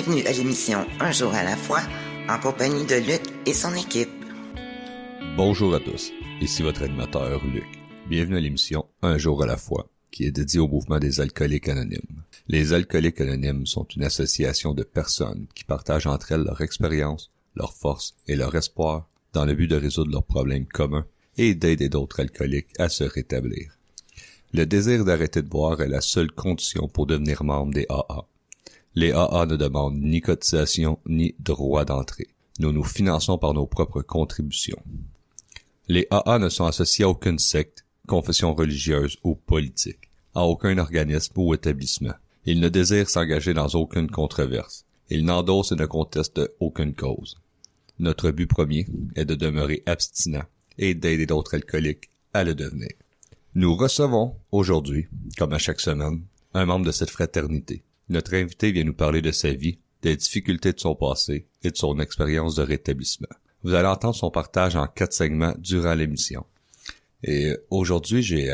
Bienvenue à l'émission Un jour à la fois, en compagnie de Luc et son équipe. Bonjour à tous, ici votre animateur Luc. Bienvenue à l'émission Un jour à la fois, qui est dédiée au mouvement des alcooliques anonymes. Les alcooliques anonymes sont une association de personnes qui partagent entre elles leur expérience, leur force et leur espoir dans le but de résoudre leurs problèmes communs et d'aider d'autres alcooliques à se rétablir. Le désir d'arrêter de boire est la seule condition pour devenir membre des AA. Les AA ne demandent ni cotisation ni droit d'entrée. Nous nous finançons par nos propres contributions. Les AA ne sont associés à aucune secte, confession religieuse ou politique, à aucun organisme ou établissement. Ils ne désirent s'engager dans aucune controverse. Ils n'endossent et ne contestent aucune cause. Notre but premier est de demeurer abstinent et d'aider d'autres alcooliques à le devenir. Nous recevons aujourd'hui, comme à chaque semaine, un membre de cette fraternité. Notre invité vient nous parler de sa vie, des difficultés de son passé et de son expérience de rétablissement. Vous allez entendre son partage en 4 segments durant l'émission. Et aujourd'hui, j'ai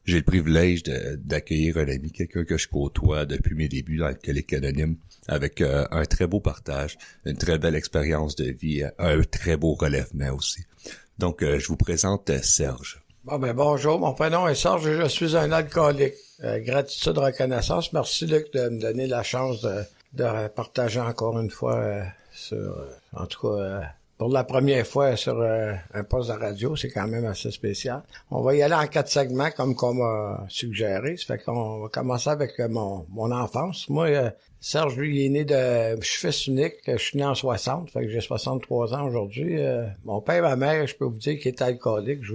le privilège d'accueillir un ami, quelqu'un que je côtoie depuis mes débuts dans Alcoolique Anonyme, avec un très beau partage, une très belle expérience de vie, un très beau relèvement aussi. Donc, je vous présente Serge. Bonjour, mon prénom est Serge et je suis un alcoolique. Gratitude, reconnaissance. Merci Luc de me donner la chance de partager encore une fois en tout cas pour la première fois sur un poste de radio. C'est quand même assez spécial. On va y aller en 4 segments comme qu'on m'a suggéré. Ça fait qu'on va commencer avec mon enfance. Moi, Serge, lui, il est né je suis fils unique. Je suis né en 60, fait que j'ai 63 ans aujourd'hui. Mon père et ma mère, je peux vous dire qu'ils étaient alcooliques. Je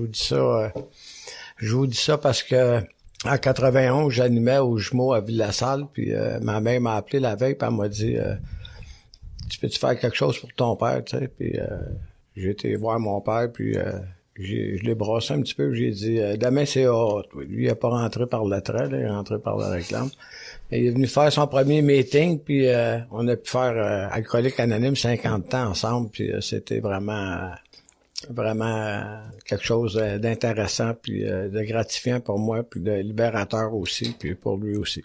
vous dis ça parce que en 91, j'animais au Jumeau à Ville-la-Salle, puis ma mère m'a appelé la veille, puis elle m'a dit tu peux-tu faire quelque chose pour ton père, tu sais, puis j'ai été voir mon père, puis je l'ai brassé un petit peu, j'ai dit demain c'est hot. Lui, il n'est pas rentré par le trait, là, il est rentré par la réclame. Et il est venu faire son premier meeting, puis on a pu faire Alcoolique Anonyme 50 ans ensemble, puis c'était vraiment quelque chose d'intéressant, puis de gratifiant pour moi, puis de libérateur aussi, puis pour lui aussi.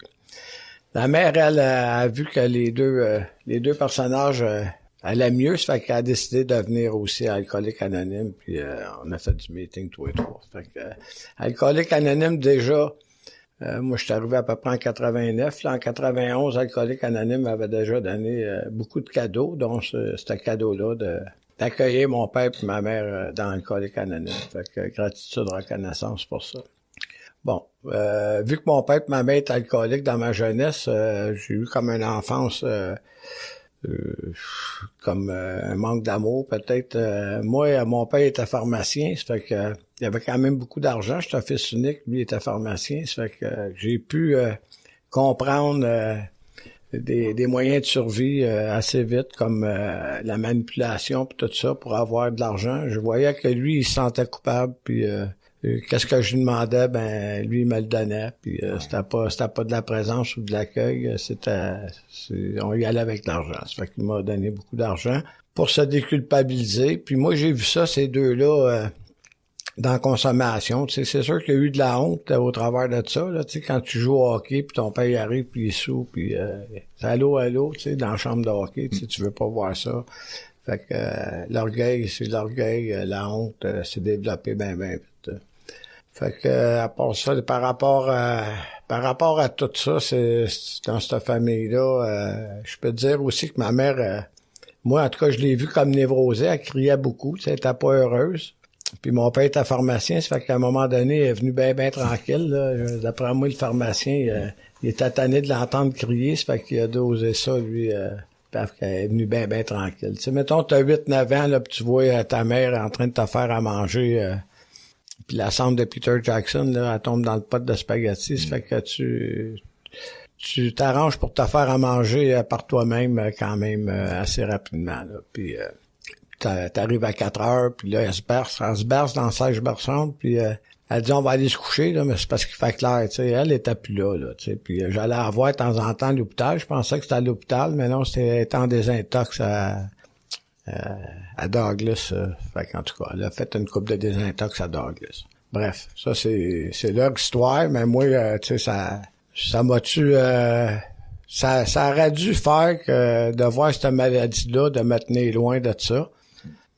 La mère, elle, a vu que les deux personnages allaient mieux, ça fait qu'elle a décidé de venir aussi à Alcoolique Anonyme, puis on a fait du meeting tous les trois. Fait que Alcoolique Anonyme, déjà, moi, je suis arrivé à peu près en 89. Là, en 91, Alcoolique Anonyme avait déjà donné beaucoup de cadeaux, dont ce cadeau-là d'accueillir mon père et ma mère dans Alcoolique Anonyme. Fait que gratitude, reconnaissance pour ça. Bon, vu que mon père et ma mère étaient alcooliques dans ma jeunesse, j'ai eu comme une enfance comme un manque d'amour peut-être. Moi, mon père était pharmacien, ça fait que il y avait quand même beaucoup d'argent. J'étais un fils unique, lui était pharmacien, ça fait que j'ai pu comprendre des moyens de survie assez vite, comme la manipulation puis tout ça pour avoir de l'argent. Je voyais que lui, il se sentait coupable, puis qu'est-ce que je lui demandais, ben lui il me le donnait, puis c'était pas de la présence ou de l'accueil, on y allait avec l'argent. Ça fait qu'il m'a donné beaucoup d'argent pour se déculpabiliser. Puis moi j'ai vu ça, ces deux-là dans la consommation. Tu sais, c'est sûr qu'il y a eu de la honte au travers de ça, là, tu sais, quand tu joues au hockey, puis ton père arrive, puis il est sous, puis c'est allô, tu sais, dans la chambre de hockey, tu veux pas voir ça. Fait que l'orgueil, la honte s'est développée bien vite. Fait que à part ça, par rapport à tout ça, c'est dans cette famille-là, je peux te dire aussi que ma mère, moi en tout cas, je l'ai vue comme névrosée, elle criait beaucoup, tu sais, elle était pas heureuse. Puis mon père était pharmacien, ça fait qu'à un moment donné, elle est venue bien tranquille, là. D'après moi, le pharmacien, il était tanné de l'entendre crier, ça fait qu'il a dosé ça, lui, parce qu'elle est venue bien tranquille. Tu sais, mettons, t'as 8-9 ans, là, pis tu vois ta mère en train de te faire à manger, puis la cendre de Peter Jackson, là, elle tombe dans le pot de spaghettis, ça fait que tu t'arranges pour te faire à manger par toi-même quand même assez rapidement, là. Puis t'arrives à 4 heures, puis là, elle se berce dans la sèche berçante, puis elle dit on va aller se coucher, là, mais c'est parce qu'il fait clair, tu sais, elle était plus là, tu sais, puis j'allais la voir de temps en temps à l'hôpital, je pensais que c'était à l'hôpital, mais non, c'était en désintox à Douglas, fait qu'en tout cas, elle a fait une coupe de désintox à Douglas. Bref, ça c'est leur histoire, mais moi, tu sais, ça m'a-tu ça aurait dû faire que de voir cette maladie-là, de me tenir loin de ça.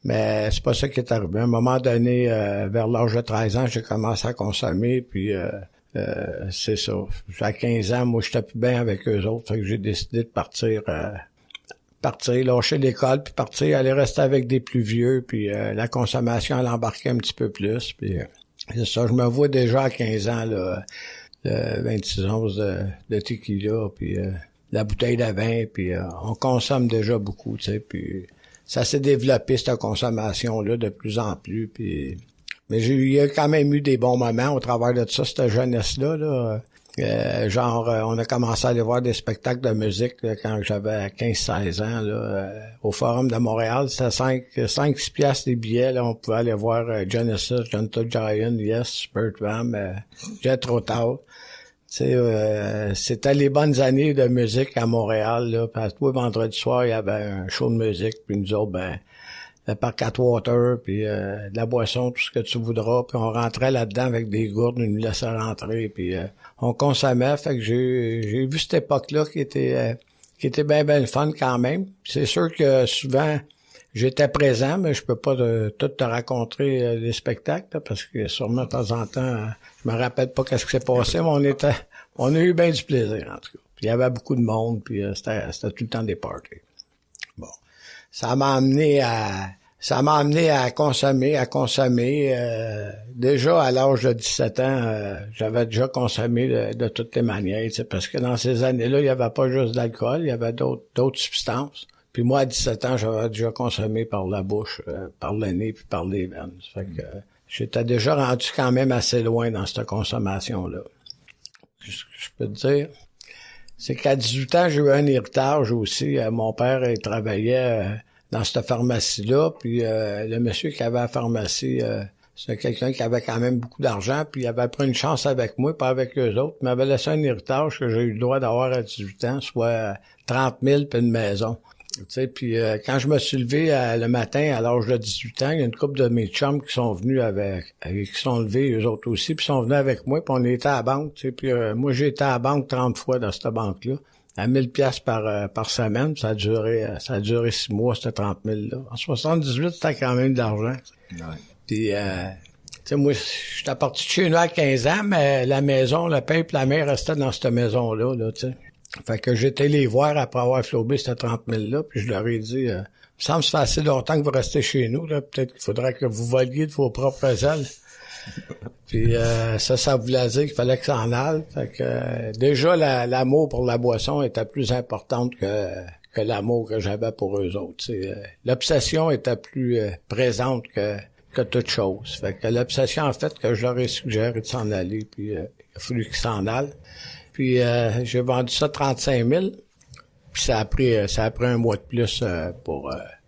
Mais c'est pas ça qui est arrivé. À un moment donné, vers l'âge de 13 ans, j'ai commencé à consommer, puis c'est ça. À 15 ans, moi, j'étais plus bien avec eux autres, fait que j'ai décidé de partir, lâcher l'école, puis partir, aller rester avec des plus vieux, puis la consommation, elle embarquait un petit peu plus, puis c'est ça. Je me vois déjà à 15 ans, là, le 26 onces de tequila, puis la bouteille de vin, puis on consomme déjà beaucoup, tu sais, puis ça s'est développé, cette consommation-là, de plus en plus, puis mais il y a quand même eu des bons moments au travers de ça, cette jeunesse-là, là. On a commencé à aller voir des spectacles de musique là, quand j'avais 15-16 ans, là, au Forum de Montréal. C'était 5-6 piastres les billets, là. On pouvait aller voir Genesis, Gentle Giant, Yes, Spirit Ram, Jethro Tull. C'était les bonnes années de musique à Montréal, là. Parce que vendredi soir, il y avait un show de musique, puis nous autres, le parc Atwater, puis de la boisson, tout ce que tu voudras, puis on rentrait là-dedans avec des gourdes, ils nous laissaient rentrer, puis on consommait, fait que j'ai vu cette époque-là qui était bien le fun quand même. C'est sûr que souvent j'étais présent, mais je peux pas tout te raconter les spectacles, là, parce que sûrement de temps en temps, je me rappelle pas qu'est-ce qui s'est passé, mais on a eu bien du plaisir en tout cas. Puis il y avait beaucoup de monde, puis c'était tout le temps des parties. Bon, ça m'a amené à consommer. Déjà à l'âge de 17 ans, j'avais déjà consommé de toutes les manières, parce que dans ces années-là, il y avait pas juste d'alcool, il y avait d'autres substances. Puis moi, à 17 ans, j'avais déjà consommé par la bouche, par le nez, puis par les veines. Ça fait que j'étais déjà rendu quand même assez loin dans cette consommation-là. Ce que je peux te dire, c'est qu'à 18 ans, j'ai eu un héritage aussi. Mon père, il travaillait dans cette pharmacie-là, puis le monsieur qui avait la pharmacie, c'était quelqu'un qui avait quand même beaucoup d'argent, puis il avait pris une chance avec moi, pas avec eux autres. Il m'avait laissé un héritage que j'ai eu le droit d'avoir à 18 ans, soit 30 000 puis une maison. Tu sais, puis quand je me suis levé le matin à l'âge de 18 ans, il y a une couple de mes chums qui sont venus qui sont levés eux autres aussi, puis sont venus avec moi, puis on était à la banque, tu sais, puis moi j'ai été à la banque 30 fois dans cette banque-là, à 1000 piastres par semaine, ça a duré 6 mois, c'était 30 000 là. En 78, c'était quand même de l'argent. Ouais. Puis tu sais, moi, j'étais parti de chez nous à 15 ans, mais la maison, le père et la mère restaient dans cette maison-là, là, tu sais. Fait que j'étais les voir après avoir flobé ces 30 000 là, puis je leur ai dit, il me semble que ça fait assez longtemps que vous restez chez nous, là, peut-être qu'il faudrait que vous voliez de vos propres ailes. Puis ça voulait dire qu'il fallait que ça en aille. Fait que déjà l'amour pour la boisson était plus importante que l'amour que j'avais pour eux autres. L'obsession était plus présente que toute chose. Fait que l'obsession en fait que je leur ai suggéré de s'en aller, puis il a fallu qu'ils s'en aillent. Puis j'ai vendu ça 35 000. Puis ça a pris un mois de plus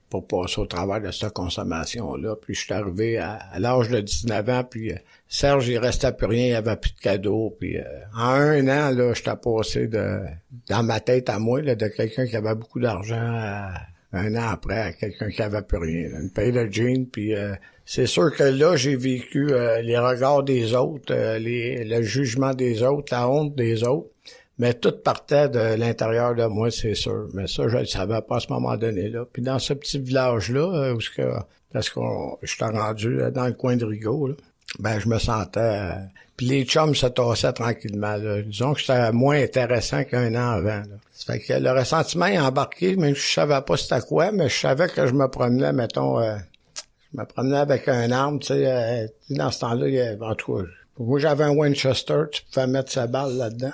pour passer au travers de cette consommation-là. Puis je suis arrivé à l'âge de 19 ans, puis Serge, il restait plus rien, il y avait plus de cadeaux. Puis en un an, là, j'étais passé dans ma tête à moi, là, de quelqu'un qui avait beaucoup d'argent un an après à quelqu'un qui avait plus rien. Là, une paire de jeans, puis c'est sûr que là, j'ai vécu les regards des autres, le jugement des autres, la honte des autres. Mais tout partait de l'intérieur de moi, c'est sûr. Mais ça, je le savais pas à ce moment donné-là. Puis dans ce petit village-là, parce que j'étais rendu dans le coin de Rigaud, là, ben je me sentais... puis les chums se tassaient tranquillement. Là. Disons que c'était moins intéressant qu'un an avant. Là. Ça fait que le ressentiment est embarqué, même si je savais pas c'était quoi, mais je savais que je me promenais, mettons... je me promenais avec un arme, tu sais, dans ce temps-là, en tout cas... Moi, j'avais un Winchester, tu pouvais mettre sa balle là-dedans.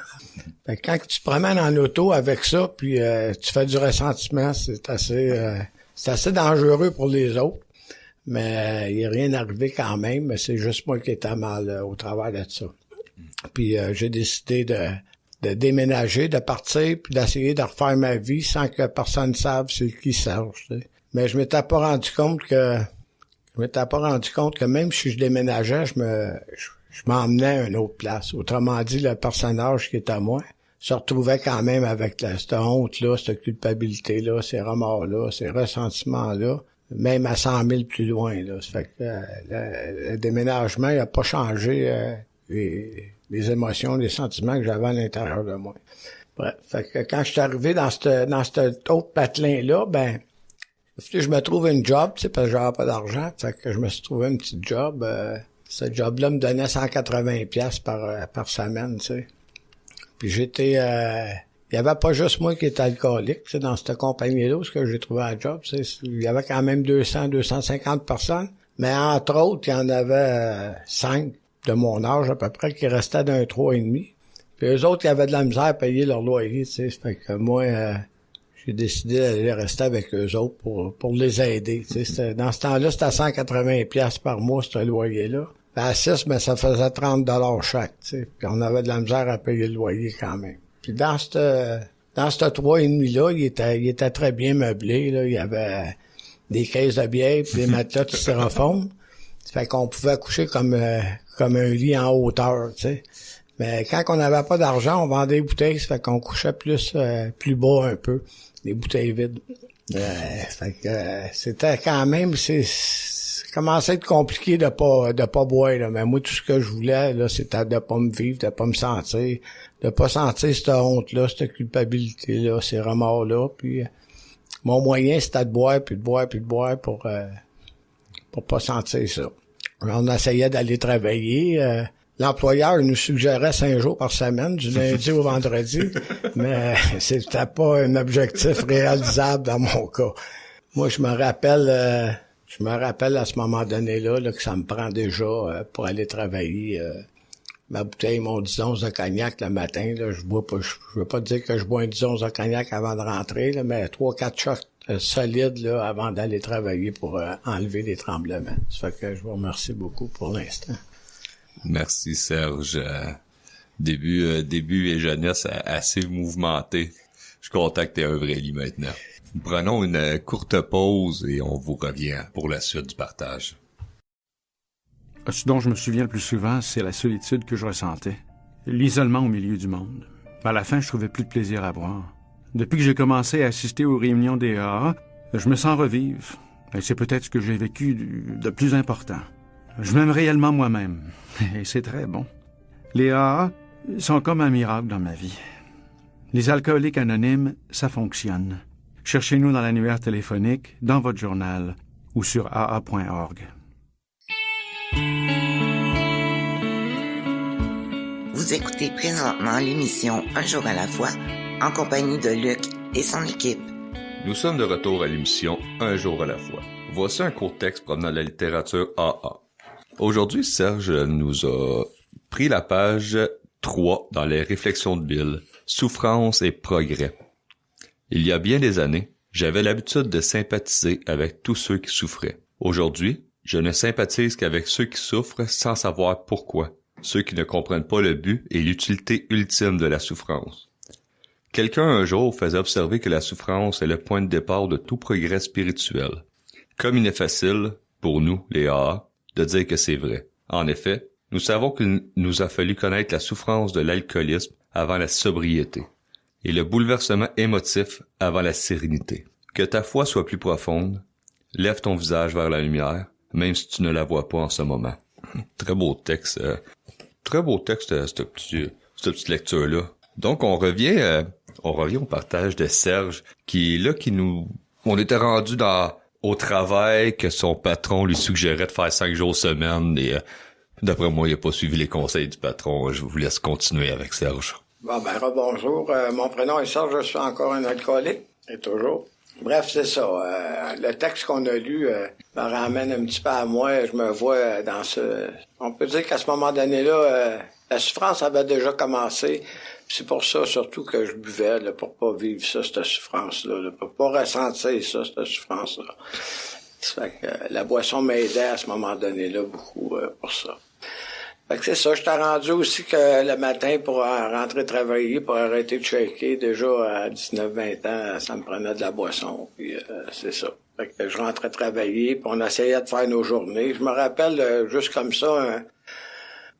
Fait que quand tu te promènes en auto avec ça, puis tu fais du ressentiment, c'est assez dangereux pour les autres. Mais il n'y a rien arrivé quand même, mais c'est juste moi qui étais mal au travers de ça. Puis j'ai décidé de déménager, de partir, puis d'essayer de refaire ma vie sans que personne ne sache c'est qui Serge. Tu sais. Mais je m'étais pas rendu compte que même si je déménageais, je m'emmenais à une autre place. Autrement dit, le personnage qui est à moi se retrouvait quand même avec cette honte-là, cette culpabilité-là, ces remords-là, ces ressentiments-là, même à 100 000 plus loin. Là. Ça fait que le déménagement, il n'a pas changé les émotions, les sentiments que j'avais à l'intérieur de moi. Bref, fait que quand je suis arrivé dans cet autre patelin-là, ben, je me trouve une job, tu sais, parce que j'avais pas d'argent. Fait que je me suis trouvé une petite job. Ce job-là me donnait 180 pièces par semaine, tu sais. Puis j'étais... il y avait pas juste moi qui était alcoolique, tu sais, dans cette compagnie-là, où j'ai trouvé un job, tu sais. Il y avait quand même 250 personnes. Mais entre autres, il y en avait 5 de mon âge à peu près qui restaient d'un 3,5. Puis eux autres, ils avaient de la misère à payer leur loyer, tu sais. Fait que moi, j'ai décidé d'aller rester avec eux autres pour les aider, tu sais. Dans ce temps-là, c'était 180 pièces par mois, ce loyer-là. Puis à 6, mais ça faisait 30 $ chaque, tu sais. Puis on avait de la misère à payer le loyer quand même. Puis dans ce 3,5-là, il était très bien meublé, là. Il y avait des caisses de bière puis des matelas de styrofoam. Fait qu'on pouvait coucher comme un lit en hauteur, tu sais. Mais quand on n'avait pas d'argent, on vendait des bouteilles, ça fait qu'on couchait plus bas un peu, des bouteilles vides. Fait que c'était quand même, ça commençait à être compliqué de pas boire, là. Mais moi, tout ce que je voulais, là, c'était de pas me vivre, de pas me sentir, de pas sentir cette honte-là, cette culpabilité-là, ces remords-là. Puis mon moyen, c'était de boire, puis de boire, puis de boire pour pas sentir ça. On essayait d'aller travailler. L'employeur nous suggérait 5 jours par semaine, du lundi au vendredi, mais c'était pas un objectif réalisable dans mon cas. Moi, je me rappelle à ce moment donné-là là, que ça me prend déjà pour aller travailler ma bouteille, mon 10 onces de cognac le matin. Là, je veux pas dire que je bois un 10 onces de cognac avant de rentrer, là, mais 3-4 shots solides là, avant d'aller travailler pour enlever les tremblements. Ça fait que je vous remercie beaucoup pour l'instant. Merci Serge. Début et jeunesse assez mouvementé. Je suis content que t'aies un vrai lit maintenant. Nous prenons une courte pause et on vous revient pour la suite du partage. Ce dont je me souviens le plus souvent, c'est la solitude que je ressentais. L'isolement au milieu du monde. À la fin, je trouvais plus de plaisir à boire. Depuis que j'ai commencé à assister aux réunions des AA, je me sens revivre. Et c'est peut-être ce que j'ai vécu de plus important. Je m'aime réellement moi-même. Et c'est très bon. Les AA sont comme un miracle dans ma vie. Les alcooliques anonymes, ça fonctionne. Cherchez-nous dans l'annuaire téléphonique, dans votre journal ou sur aa.org. Vous écoutez présentement l'émission Un jour à la fois, en compagnie de Luc et son équipe. Nous sommes de retour à l'émission Un jour à la fois. Voici un court texte provenant de la littérature AA. Aujourd'hui, Serge nous a pris la page 3 dans les réflexions de Bill, Souffrance et progrès. Il y a bien des années, j'avais l'habitude de sympathiser avec tous ceux qui souffraient. Aujourd'hui, je ne sympathise qu'avec ceux qui souffrent sans savoir pourquoi, ceux qui ne comprennent pas le but et l'utilité ultime de la souffrance. Quelqu'un un jour faisait observer que la souffrance est le point de départ de tout progrès spirituel. Comme il est facile, pour nous, les AA, de dire que c'est vrai. En effet, nous savons qu'il nous a fallu connaître la souffrance de l'alcoolisme avant la sobriété, et le bouleversement émotif avant la sérénité. Que ta foi soit plus profonde, lève ton visage vers la lumière, même si tu ne la vois pas en ce moment. Très beau texte, cette petite lecture-là. Donc, on revient au partage de Serge, on était rendu au travail que son patron lui suggérait de faire 5 jours semaine et d'après moi, il n'a pas suivi les conseils du patron. Je vous laisse continuer avec Serge. Bon, ben, rebonjour. Mon prénom est Serge, je suis encore un alcoolique, et toujours. Bref, c'est ça. Le texte qu'on a lu me ramène un petit peu à moi. Je me vois dans ce... On peut dire qu'à ce moment donné-là, la souffrance avait déjà commencé. C'est pour ça, surtout, que je buvais, là, pour pas vivre ça, cette souffrance-là, là, pour pas ressentir ça, cette souffrance-là. Ça fait que la boisson m'aidait à ce moment donné-là beaucoup pour ça. Fait que c'est ça, j'étais rendu aussi que le matin pour rentrer travailler, pour arrêter de shaker, déjà à 19-20 ans, ça me prenait de la boisson, puis c'est ça. Fait que je rentrais travailler, puis on essayait de faire nos journées. Je me rappelle, juste comme ça,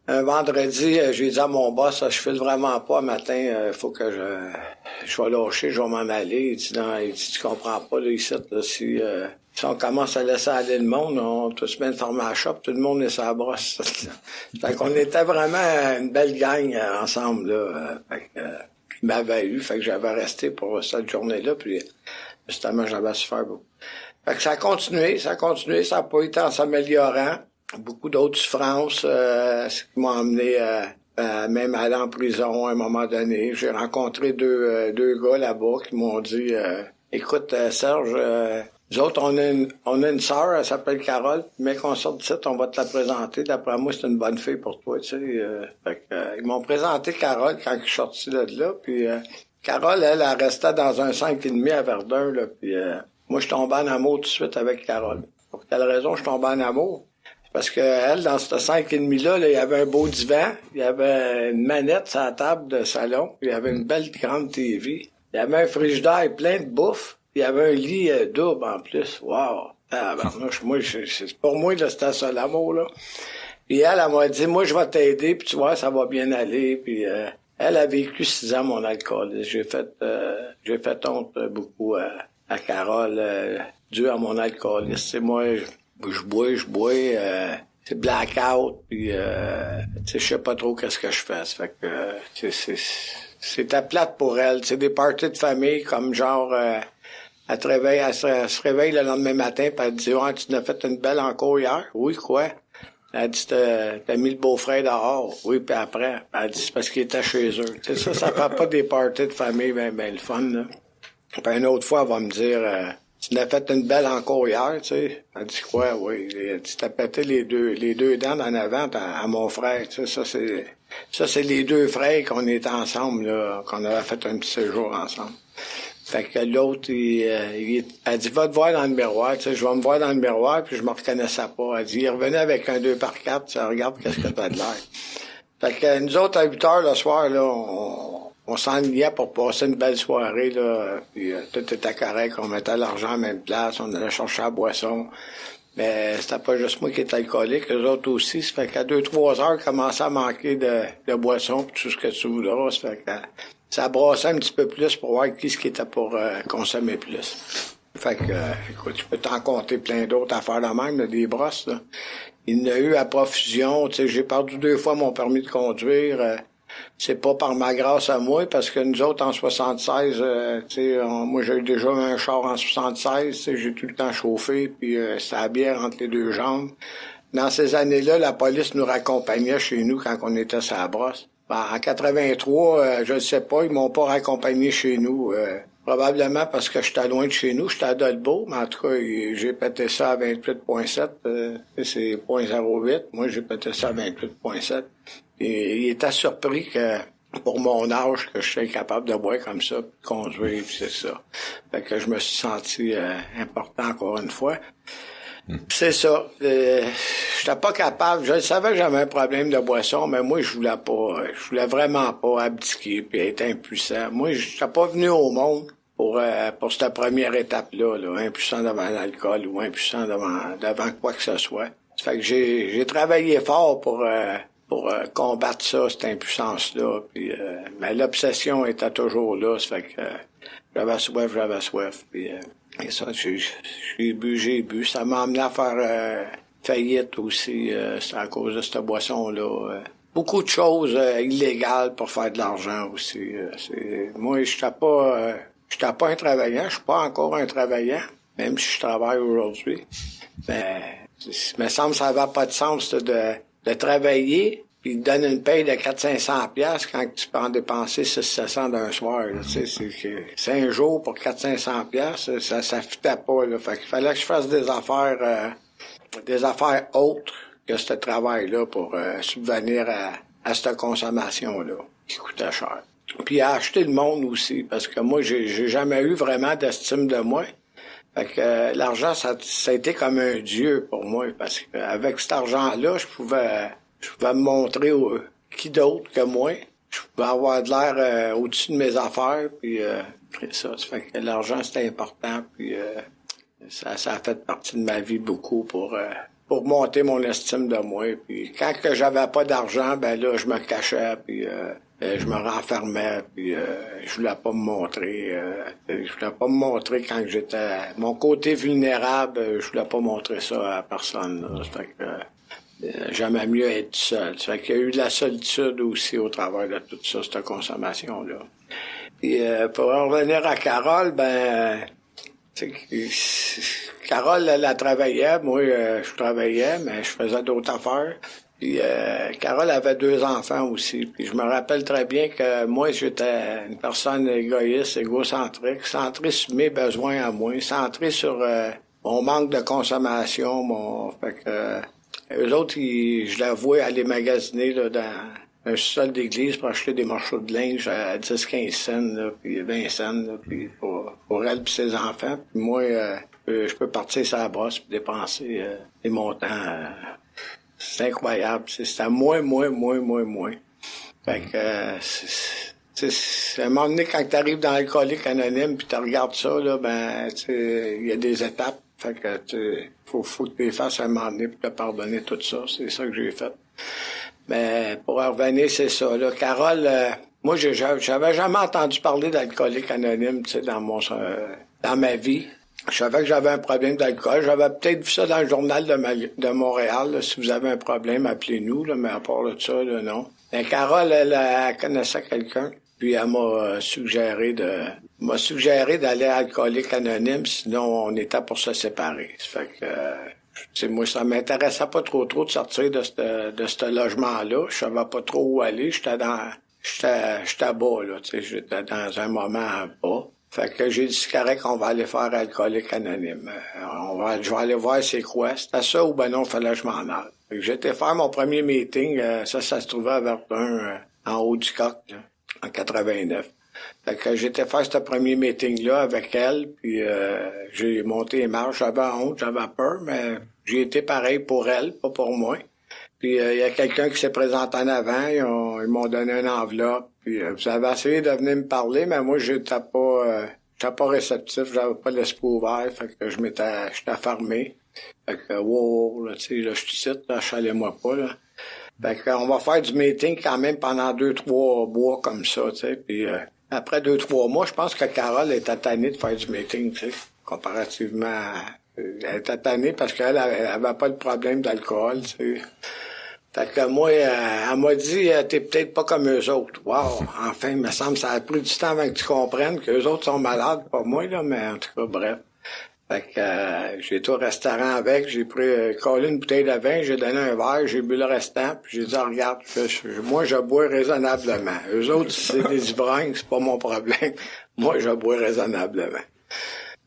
un vendredi, j'ai dit à mon boss, je file vraiment pas matin, faut que je vais lâcher, je vais m'en aller. Il dit, tu comprends pas, là, ici, là, si on commence à laisser aller le monde, on tout se met de former à la shop, tout le monde est sur la brosse. Fait qu'on était vraiment une belle gang ensemble, là. m'avait eu, fait que j'avais resté pour cette journée-là, puis justement, j'avais souffert beaucoup. Fait que ça a continué, ça n'a pas été en s'améliorant. Beaucoup d'autres souffrances, ce qui m'ont amené même à aller en prison à un moment donné. J'ai rencontré deux gars là-bas qui m'ont dit écoute, Serge, nous autres, on a une sœur, elle s'appelle Carole, mais qu'on sorte d'ici, on va te la présenter. D'après moi, c'est une bonne fille pour toi, tu sais. Fait que, ils m'ont présenté Carole quand je suis sorti de là, puis Carole, elle restait dans un 5,5 à Verdun, là, puis moi, je tombais en amour tout de suite avec Carole. Pour quelle raison je tombais en amour? Parce que elle, dans ce 5,5-là, il y avait un beau divan, il y avait une manette sur la table de salon, il y avait une belle grande TV, il y avait un frigidaire plein de bouffe, il y avait un lit double en plus. Wow! Moi, pour moi, là, c'était ça l'amour, là. Puis elle m'a dit, moi, je vais t'aider, puis tu vois, ça va bien aller. Puis elle a vécu 6 ans mon alcool. J'ai fait honte beaucoup à Carole dû à mon alcool. C'est moi, je bois, c'est blackout, puis tu sais, je sais pas trop qu'est-ce que je fais. Ça fait que c'était plate pour elle. C'est des parties de famille comme genre elle se réveille le lendemain matin, puis elle dit ouais, tu n'as fait une belle encore hier. Oui, quoi? Elle dit t'as mis le beau-frère dehors. Oui, puis après, elle dit c'est parce qu'il était chez eux. Tu sais, ça fait pas des parties de famille ben le fun, là. Puis une autre fois, elle va me dire tu n'as fait une belle encore hier, tu sais. Elle dit quoi? Oui. Elle dit t'as pété les deux dents en avant à mon frère. Tu sais, ça c'est les deux frères qu'on était ensemble, là, qu'on avait fait un petit séjour ensemble. Fait que l'autre, elle dit, va te voir dans le miroir, tu sais, je vais me voir dans le miroir, puis je me reconnaissais pas. Elle dit, il revenait avec un 2x4, tu regarde qu'est-ce que t'as de l'air. Fait que nous autres, à 8 heures le soir, là, on s'ennuyait pour passer une belle soirée, là, puis tout était correct, on mettait l'argent à la même place, on allait chercher la boisson. Mais c'était pas juste moi qui étais alcoolique, les autres aussi. Ça fait qu'à 2-3 heures, commençait à manquer de boisson, puis tout ce que tu voudras. Ça fait que ça brassait un petit peu plus pour voir qui était pour consommer plus. Fait que, écoute, tu peux t'en compter plein d'autres affaires de même, là, des brosses, là. Il y en a eu à profusion, tu sais, j'ai perdu 2 fois mon permis de conduire. C'est pas par ma grâce à moi, parce que nous autres, en 76, tu sais, moi, j'ai eu déjà un char en 76, tu sais, j'ai tout le temps chauffé, puis c'était la bière entre les 2 jambes. Dans ces années-là, la police nous raccompagnait chez nous quand on était sur la brosse. Ben, en 83, je ne sais pas, ils m'ont pas raccompagné chez nous. Probablement parce que j'étais loin de chez nous, j'étais à Dolbeau, mais en tout cas, j'ai pété ça à 28.7, c'est 0.08. Moi, j'ai pété ça à 28.7. Et il était surpris que, pour mon âge, que je suis capable de boire comme ça, puis conduire, puis c'est ça. Fait que je me suis senti important encore une fois. C'est ça. J'étais pas capable. Je savais que j'avais un problème de boisson, mais moi, je voulais vraiment pas abdiquer puis être impuissant. Moi, j'étais pas venu au monde pour cette première étape-là, là, impuissant devant l'alcool ou impuissant devant quoi que ce soit. Ça fait que j'ai travaillé fort pour combattre ça, cette impuissance-là. Puis, mais l'obsession était toujours là. Ça fait que j'avais soif. Puis, et ça, j'ai bu. Ça m'a amené à faire faillite aussi. C'est à cause de cette boisson-là. Beaucoup de choses illégales pour faire de l'argent aussi. Moi, j'étais pas un travaillant. Je suis pas encore un travaillant, même si je travaille aujourd'hui. Mais il me semble que ça n'avait pas de sens de travailler puis il te donne une paye de 400-500$ quand tu peux en dépenser 600-700$ d'un soir. Là, tu sais, c'est 5 jours pour 400-500$, ça fitait pas. Là. Fait qu'il fallait que je fasse des affaires autres que ce travail-là pour subvenir à cette consommation-là qui coûtait cher. Puis à acheter le monde aussi, parce que moi, j'ai jamais eu vraiment d'estime de moi. Fait que l'argent, ça a été comme un dieu pour moi, parce qu'avec cet argent-là, je pouvais me montrer qui d'autre que moi. Je pouvais avoir de l'air au-dessus de mes affaires, puis ça fait que l'argent, c'était important, puis ça a fait partie de ma vie beaucoup pour monter mon estime de moi. Puis quand que j'avais pas d'argent, ben là, je me cachais, puis je me renfermais, puis je voulais pas me montrer. Je voulais pas me montrer quand j'étais... Mon côté vulnérable, je voulais pas montrer ça à personne. Là. Fait que, J'aimais mieux être tout seul. Ça fait qu'il y a eu de la solitude aussi au travers de tout ça, cette consommation-là. Puis pour en revenir à Carole, Carole, elle travaillait, moi je travaillais, mais je faisais d'autres affaires. Puis Carole avait 2 enfants aussi. Puis je me rappelle très bien que moi, j'étais une personne égoïste, égocentrique, centrée sur mes besoins à moi, centrée sur mon manque de consommation, fait que eux autres, je l'avouais aller magasiner là, dans un sol d'église pour acheter des morceaux de linge à 10-15 cents, là, puis 20 cents, là, puis pour elle et ses enfants. Puis moi, je peux partir sur la brosse et dépenser des montants. C'est incroyable. C'était moins. Fait que c'est à un moment donné, quand t'arrives dans l'alcoolique anonyme puis tu regardes ça, là, il y a des étapes. Fait que faut que tu les fasses à un moment donné pour te pardonner tout ça. C'est ça que j'ai fait. Mais pour revenir, c'est ça. Là, Carole, moi, j'avais jamais entendu parler d'alcoolique anonyme, dans ma vie. Je savais que j'avais un problème d'alcool. J'avais peut-être vu ça dans le journal de Montréal. Là. Si vous avez un problème, appelez-nous. Là, mais à part de ça, là, non. Mais Carole, elle connaissait quelqu'un. Puis elle m'a suggéré d'aller à Alcoolique Anonyme, sinon on était pour se séparer. Ça fait que moi, ça m'intéressait pas trop de sortir de ce logement-là. Je savais pas trop où aller. J'étais bas, là, tu sais, j'étais dans un moment bas. Fait que j'ai dit, c'est correct, on va aller faire Alcoolique Anonyme. Je vais aller voir c'est quoi. C'était ça ou ben non, il fallait que je m'en aille. Fait que j'étais faire mon premier meeting, ça se trouvait à Verdun, en haut du Coq, là, en 89. Fait que j'étais faire ce premier meeting-là avec elle, puis j'ai monté les marches, j'avais honte, j'avais peur, mais j'ai été pareil pour elle, pas pour moi. Puis il y a quelqu'un qui s'est présenté en avant, ils m'ont donné une enveloppe, puis vous avez essayé de venir me parler, mais moi j'étais pas réceptif, j'avais pas l'esprit ouvert, fait que j'étais fermé. Fait que wow, là, tu sais, là, je te cite, là, chalez-moi pas, là. Fait qu'on va faire du meeting quand même pendant 2-3 mois comme ça, tu sais, puis après 2-3 mois, je pense que Carole était tannée de faire du meeting, tu sais, comparativement à... Elle était tannée parce qu'elle avait pas de problème d'alcool, tu sais. Fait que moi, elle m'a dit, t'es peut-être pas comme eux autres. Wow, enfin, il me semble que ça a pris du temps avant que tu comprennes qu'eux autres sont malades, pas moi, là, mais en tout cas, bref. Fait que j'ai été au restaurant avec, j'ai collé une bouteille de vin, j'ai donné un verre, j'ai bu le restant, puis j'ai dit, regarde, moi, je bois raisonnablement. Eux autres, c'est des ivrognes, c'est pas mon problème. Moi, je bois raisonnablement.